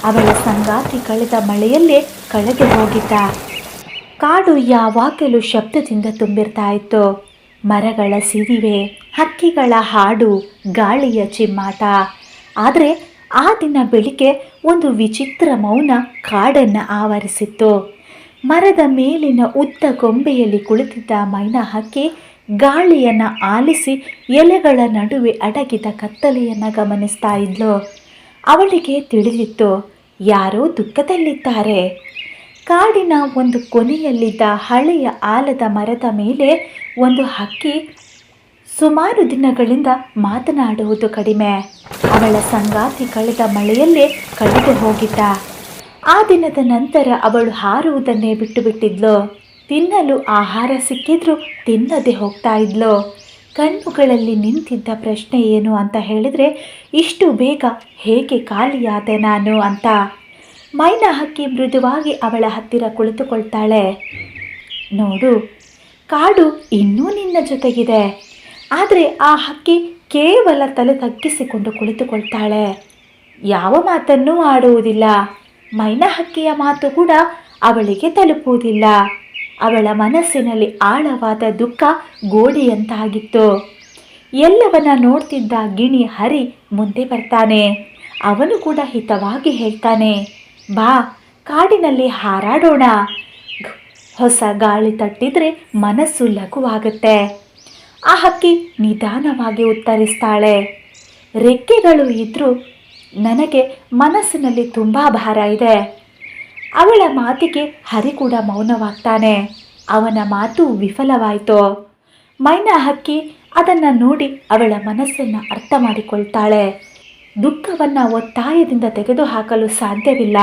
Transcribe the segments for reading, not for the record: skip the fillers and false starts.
ಅವಳ ಸಂಗಾತಿ ಕಳೆದ ಮಳೆಯಲ್ಲೇ ಕಳೆದು ಹೋಗಿದ್ದ. ಕಾಡು ಯಾವಾಗಲೂ ಶಬ್ದದಿಂದ ತುಂಬಿರ್ತಾ ಇತ್ತು. ಮರಗಳ ಸಿರಿವೆ, ಹಕ್ಕಿಗಳ ಹಾಡು, ಗಾಳಿಯ ಚಿಮ್ಮಾಟ. ಆದರೆ ಆ ದಿನ ಬೆಳಿಗ್ಗೆ ಒಂದು ವಿಚಿತ್ರ ಮೌನ ಕಾಡನ್ನು ಆವರಿಸಿತ್ತು. ಮರದ ಮೇಲಿನ ಉದ್ದ ಗೊಂಬೆಯಲ್ಲಿ ಕುಳಿತಿದ್ದ ಮೈನಾ ಹಕ್ಕಿ ಗಾಳಿಯನ್ನು ಆಲಿಸಿ ಎಲೆಗಳ ನಡುವೆ ಅಡಗಿದ ಕತ್ತಲೆಯನ್ನು ಗಮನಿಸ್ತಾ ಇದ್ಲು. ಅವಳಿಗೆ ತಿಳಿದಿತ್ತು, ಯಾರೋ ದುಃಖದಲ್ಲಿದ್ದಾರೆ. ಕಾಡಿನ ಒಂದು ಕೊನೆಯಲ್ಲಿದ್ದ ಹಳೆಯ ಆಲದ ಮರದ ಮೇಲೆ ಒಂದು ಹಕ್ಕಿ ಸುಮಾರು ದಿನಗಳಿಂದ ಮಾತನಾಡುವುದು ಕಡಿಮೆ. ಅವಳ ಸಂಗಾತಿ ಕಳೆದ ಮಳೆಯಲ್ಲೇ ಕಳೆದು ಹೋಗಿದ್ದ. ಆ ದಿನದ ನಂತರ ಅವಳು ಹಾರುವುದನ್ನೇ ಬಿಟ್ಟು ಬಿಟ್ಟಿದ್ಲು. ತಿನ್ನಲು ಆಹಾರ ಸಿಕ್ಕಿದ್ರೂ ತಿನ್ನದೆ ಹೋಗ್ತಾ ಇದ್ಲು. ಕಣ್ಣುಗಳಲ್ಲಿ ನಿಂತಿದ್ದ ಪ್ರಶ್ನೆ ಏನು ಅಂತ ಹೇಳಿದರೆ, ಇಷ್ಟು ಬೇಗ ಹೇಗೆ ಖಾಲಿಯಾದೆ ನಾನು ಅಂತ. ಮೈನಾ ಹಕ್ಕಿ ಮೃದುವಾಗಿ ಅವಳ ಹತ್ತಿರ ಕುಳಿತುಕೊಳ್ತಾಳೆ. ನೋಡು, ಕಾಡು ಇನ್ನೂ ನಿನ್ನ ಜೊತೆಗಿದೆ. ಆದರೆ ಆ ಹಕ್ಕಿ ಕೇವಲ ತಲೆ ತಗ್ಗಿಸಿಕೊಂಡು ಕುಳಿತುಕೊಳ್ತಾಳೆ. ಯಾವ ಮಾತನ್ನೂ ಆಡುವುದಿಲ್ಲ. ಮೈನಾ ಹಕ್ಕಿಯ ಮಾತು ಕೂಡ ಅವಳಿಗೆ ತಲುಪುವುದಿಲ್ಲ. ಅವಳ ಮನಸ್ಸಿನಲ್ಲಿ ಆಳವಾದ ದುಃಖ ಗೋಡೆಯಂತಾಗಿತ್ತು. ಎಲ್ಲವನ್ನ ನೋಡ್ತಿದ್ದ ಗಿಣಿ ಹರಿ ಮುಂದೆ ಬರ್ತಾನೆ. ಅವನು ಕೂಡ ಹಿತವಾಗಿ ಹೇಳ್ತಾನೆ, ಬಾ, ಕಾಡಿನಲ್ಲಿ ಹಾರಾಡೋಣ. ಹೊಸ ಗಾಳಿ ತಟ್ಟಿದ್ರೆ ಮನಸ್ಸು ಲಘುವಾಗುತ್ತೆ. ಆ ಹಕ್ಕಿ ನಿಧಾನವಾಗಿ ಉತ್ತರಿಸ್ತಾಳೆ, ರೆಕ್ಕೆಗಳು ಇದ್ರೂ ನನಗೆ ಮನಸ್ಸಿನಲ್ಲಿ ತುಂಬ ಭಾರ ಇದೆ. ಅವಳ ಮಾತಿಗೆ ಹರಿ ಕೂಡ ಮೌನವಾಗ್ತಾನೆ. ಅವನ ಮಾತು ವಿಫಲವಾಯಿತು. ಮೈನಾ ಹಕ್ಕಿ ಅದನ್ನು ನೋಡಿ ಅವಳ ಮನಸ್ಸನ್ನು ಅರ್ಥ ಮಾಡಿಕೊಳ್ತಾಳೆ. ದುಃಖವನ್ನು ಒತ್ತಾಯದಿಂದ ತೆಗೆದುಹಾಕಲು ಸಾಧ್ಯವಿಲ್ಲ.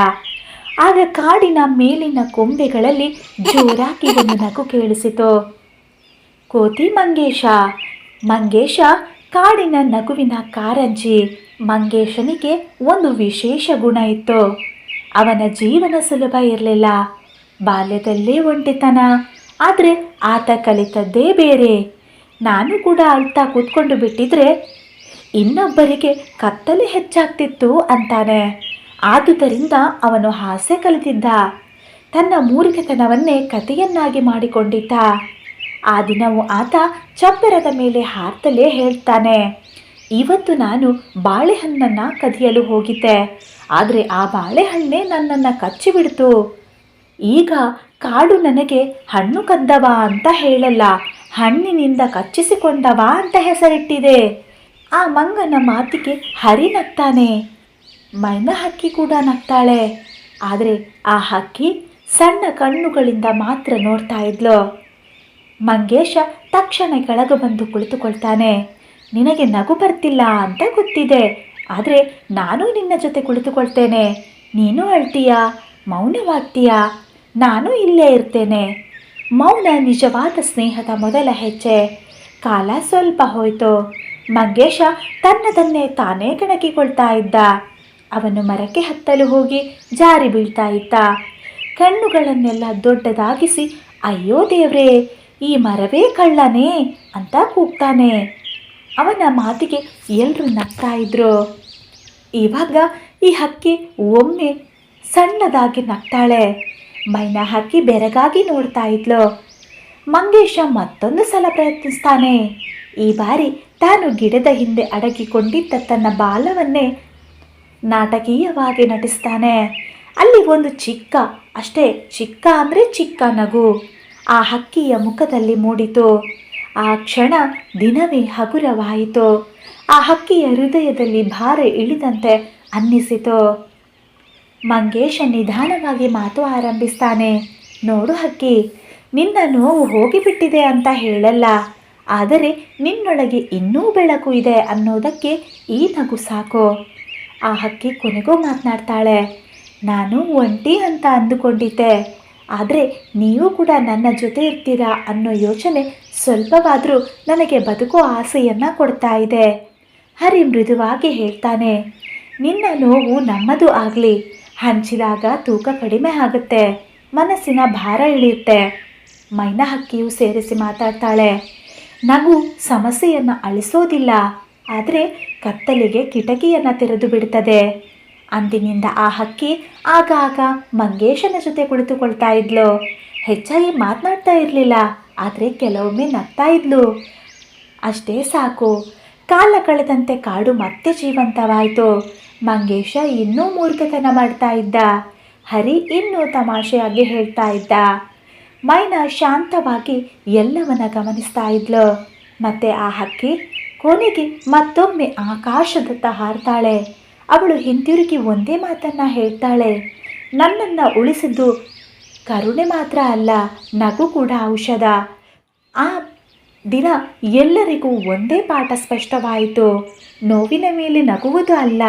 ಆಗ ಕಾಡಿನ ಮೇಲಿನ ಕೊಂಬೆಗಳಲ್ಲಿ ಜೋರಾಗಿ ಒಂದು ನಗು ಕೇಳಿಸಿತು. ಕೋತಿ ಮಂಗೇಶ. ಮಂಗೇಶ ಕಾಡಿನ ನಗುವಿನ ಕಾರಂಜಿ. ಮಂಗೇಶನಿಗೆ ಒಂದು ವಿಶೇಷ ಗುಣ ಇತ್ತು. ಅವನ ಜೀವನ ಸುಲಭ ಇರಲಿಲ್ಲ. ಬಾಲ್ಯದಲ್ಲೇ ಒಂಟಿತನ. ಆದರೆ ಆತ ಕಲಿತದ್ದೇ ಬೇರೆ. ನಾನು ಕೂಡ ಅಳ್ತಾ ಕೂತ್ಕೊಂಡು ಬಿಟ್ಟಿದ್ರೆ ಇನ್ನೊಬ್ಬರಿಗೆ ಕತ್ತಲೆ ಹೆಚ್ಚಾಗ್ತಿತ್ತು ಅಂತಾನೆ. ಆದುದರಿಂದ ಅವನು ಹಾಸ್ಯ ಕಲಿತಿದ್ದ. ತನ್ನ ಮೂರ್ಖತನವನ್ನೇ ಕಥೆಯನ್ನಾಗಿ ಮಾಡಿಕೊಂಡಿದ್ದ. ಆ ದಿನವೂ ಆತ ಚಪ್ಪರದ ಮೇಲೆ ಹಾರ್ತಲೇ ಹೇಳ್ತಾನೆ, ಇವತ್ತು ನಾನು ಬಾಳೆಹಣ್ಣನ್ನು ಕದಿಯಲು ಹೋಗಿದ್ದೆ. ಆದರೆ ಆ ಬಾಳೆಹಣ್ಣೆ ನನ್ನನ್ನು ಕಚ್ಚಿಬಿಡ್ತು. ಈಗ ಕಾಡು ನನಗೆ ಹಣ್ಣು ಕದ್ದವ ಅಂತ ಹೇಳಲ್ಲ, ಹಣ್ಣಿನಿಂದ ಕಚ್ಚಿಸಿಕೊಂಡವ ಅಂತ ಹೆಸರಿಟ್ಟಿದೆ. ಆ ಮಂಗನ ಮಾತಿಗೆ ಹರಿ ನಗ್ತಾನೆ. ಮೈನಾ ಹಕ್ಕಿ ಕೂಡ ನಗ್ತಾಳೆ. ಆದರೆ ಆ ಹಕ್ಕಿ ಸಣ್ಣ ಕಣ್ಣುಗಳಿಂದ ಮಾತ್ರ ನೋಡ್ತಾ ಇದ್ಲು. ಮಂಗೇಶ ತಕ್ಷಣ ಕೆಳಗೆ ಬಂದು ಕುಳಿತುಕೊಳ್ತಾನೆ. ನಿನಗೆ ನಗು ಬರ್ತಿಲ್ಲ ಅಂತ ಗೊತ್ತಿದೆ, ಆದರೆ ನಾನು ನಿನ್ನ ಜೊತೆ ಕುಳಿತುಕೊಳ್ತೇನೆ. ನೀನು ಅಳ್ತೀಯಾ, ಮೌನವಾಗ್ತೀಯಾ, ನಾನು ಇಲ್ಲೇ ಇರ್ತೇನೆ. ಮೌನ ನಿಜವಾದ ಸ್ನೇಹದ ಮೊದಲ ಹೆಜ್ಜೆ. ಕಾಲ ಸ್ವಲ್ಪ ಹೋಯಿತು. ಮಂಗೇಶ ತನ್ನದನ್ನೇ ತಾನೇ ಕೆಣಕಿಕೊಳ್ತಾ ಇದ್ದ. ಅವನು ಮರಕ್ಕೆ ಹತ್ತಲು ಹೋಗಿ ಜಾರಿ ಬೀಳ್ತಾ ಇದ್ದ. ಕಣ್ಣುಗಳನ್ನೆಲ್ಲ ದೊಡ್ಡದಾಗಿಸಿ, ಅಯ್ಯೋ ದೇವ್ರೇ, ಈ ಮರವೇ ಕಳ್ಳನೇ ಅಂತ ಕೂಗ್ತಾನೆ. ಅವನ ಮಾತಿಗೆ ಎಲ್ಲರೂ ನಗ್ತಾ ಇದ್ರು. ಇವಾಗ ಈ ಹಕ್ಕಿ ಒಮ್ಮೆ ಸಣ್ಣದಾಗಿ ನಗ್ತಾಳೆ. ಮೈನಾ ಹಕ್ಕಿ ಬೆರಗಾಗಿ ನೋಡ್ತಾ ಇದ್ಲು. ಮಂಗೇಶ ಮತ್ತೊಂದು ಸಲ ಪ್ರಯತ್ನಿಸ್ತಾನೆ. ಈ ಬಾರಿ ತಾನು ಗಿಡದ ಹಿಂದೆ ಅಡಗಿಕೊಂಡಿದ್ದ ತನ್ನ ಬಾಲವನ್ನೇ ನಾಟಕೀಯವಾಗಿ ನಟಿಸ್ತಾನೆ. ಅಲ್ಲಿ ಒಂದು ಚಿಕ್ಕ, ಅಷ್ಟೇ ಚಿಕ್ಕ ಅಂದರೆ ಚಿಕ್ಕ ನಗು ಆ ಹಕ್ಕಿಯ ಮುಖದಲ್ಲಿ ಮೂಡಿತು. ಆ ಕ್ಷಣ ದಿನವೇ ಹಗುರವಾಯಿತು. ಆ ಹಕ್ಕಿಯ ಹೃದಯದಲ್ಲಿ ಭಾರ ಇಳಿದಂತೆ ಅನ್ನಿಸಿತು. ಮಂಗೇಶ ನಿಧಾನವಾಗಿ ಮಾತು ಆರಂಭಿಸ್ತಾನೆ. ನೋಡು ಹಕ್ಕಿ, ನಿನ್ನ ನೋವು ಹೋಗಿಬಿಟ್ಟಿದೆ ಅಂತ ಹೇಳಲ್ಲ, ಆದರೆ ನಿನ್ನೊಳಗೆ ಇನ್ನೂ ಬೆಳಕು ಇದೆ ಅನ್ನೋದಕ್ಕೆ ಈ ನಗು ಸಾಕು. ಆ ಹಕ್ಕಿ ಕೊನೆಗೂ ಮಾತನಾಡ್ತಾಳೆ. ನಾನು ಒಂಟಿ ಅಂತ ಅಂದುಕೊಂಡಿದ್ದೆ, ಆದರೆ ನೀವು ಕೂಡ ನನ್ನ ಜೊತೆ ಇರ್ತೀರಾ ಅನ್ನೋ ಯೋಚನೆ ಸ್ವಲ್ಪವಾದರೂ ನನಗೆ ಬದುಕೋ ಆಸೆಯನ್ನು ಕೊಡ್ತಾ ಇದೆ. ಹರಿ ಮೃದುವಾಗಿ ಹೇಳ್ತಾನೆ, ನಿನ್ನ ನೋವು ನಮ್ಮದು ಆಗಲಿ. ಹಂಚಿದಾಗ ತೂಕ ಕಡಿಮೆ ಆಗುತ್ತೆ, ಮನಸ್ಸಿನ ಭಾರ ಇಳಿಯುತ್ತೆ. ಮೈನಾ ಹಕ್ಕಿಯು ಸೇರಿಸಿ ಮಾತಾಡ್ತಾಳೆ. ನಗು ಸಮಸ್ಯೆಯನ್ನು ಅಳಿಸೋದಿಲ್ಲ, ಆದರೆ ಕತ್ತಲಿಗೆ ಕಿಟಕಿಯನ್ನು ತೆರೆದು ಬಿಡ್ತದೆ. ಅಂದಿನಿಂದ ಆ ಹಕ್ಕಿ ಆಗಾಗ ಮಂಗೇಶನ ಜೊತೆ ಕುಳಿತುಕೊಳ್ತಾ ಇದ್ಲು. ಹೆಚ್ಚಾಗಿ ಮಾತನಾಡ್ತಾ ಇರಲಿಲ್ಲ, ಆದರೆ ಕೆಲವೊಮ್ಮೆ ನಗ್ತಾ ಇದ್ಲು. ಅಷ್ಟೇ ಸಾಕು. ಕಾಲ ಕಳೆದಂತೆ ಕಾಡು ಮತ್ತೆ ಜೀವಂತವಾಯಿತು. ಮಂಗೇಶ ಇನ್ನೂ ಮೂರ್ಖತನ ಮಾಡ್ತಾ ಇದ್ದ. ಹರಿ ಇನ್ನೂ ತಮಾಷೆಯಾಗಿ ಹೇಳ್ತಾ ಇದ್ದ. ಮೈನಾ ಶಾಂತವಾಗಿ ಎಲ್ಲವನ್ನ ಗಮನಿಸ್ತಾ ಇದ್ಲು. ಮತ್ತೆ ಆ ಹಕ್ಕಿ ಕೊನೆಗೆ ಮತ್ತೊಮ್ಮೆ ಆಕಾಶದತ್ತ ಹಾರ್ತಾಳೆ. ಅವಳು ಹಿಂತಿರುಗಿ ಒಂದೇ ಮಾತನ್ನ ಹೇಳ್ತಾಳೆ, ನನ್ನನ್ನು ಉಳಿಸಿದ್ದು ಕರುಣೆ ಮಾತ್ರ ಅಲ್ಲ, ನಗು ಕೂಡ ಔಷಧ. ಆ ದಿನ ಎಲ್ಲರಿಗೂ ಒಂದೇ ಪಾಠ ಸ್ಪಷ್ಟವಾಯಿತು. ನೋವಿನ ಮೇಲೆ ನಗುವುದು ಅಲ್ಲ,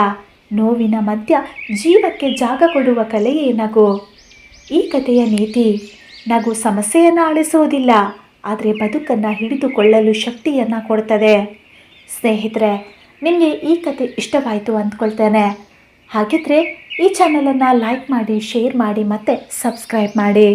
ನೋವಿನ ಮಧ್ಯ ಜೀವಕ್ಕೆ ಜಾಗ ಕೊಡುವ ಕಲೆಯೇ ನಗು. ಈ ಕಥೆಯ ನೀತಿ, ನಗು ಸಮಸ್ಯೆಯನ್ನು ಅಳಿಸೋದಿಲ್ಲ, ಆದರೆ ಬದುಕನ್ನು ಹಿಡಿದುಕೊಳ್ಳಲು ಶಕ್ತಿಯನ್ನು ಕೊಡ್ತದೆ. ಸ್ನೇಹಿತರೆ, ನಿಮಗೆ ಈ ಕತೆ ಇಷ್ಟವಾಯಿತು ಅಂದ್ಕೊಳ್ತೇನೆ. ಹಾಗಿದ್ರೆ ಈ ಚಾನಲನ್ನು ಲೈಕ್ ಮಾಡಿ, ಶೇರ್ ಮಾಡಿ ಮತ್ತು ಸಬ್ಸ್ಕ್ರೈಬ್ ಮಾಡಿ.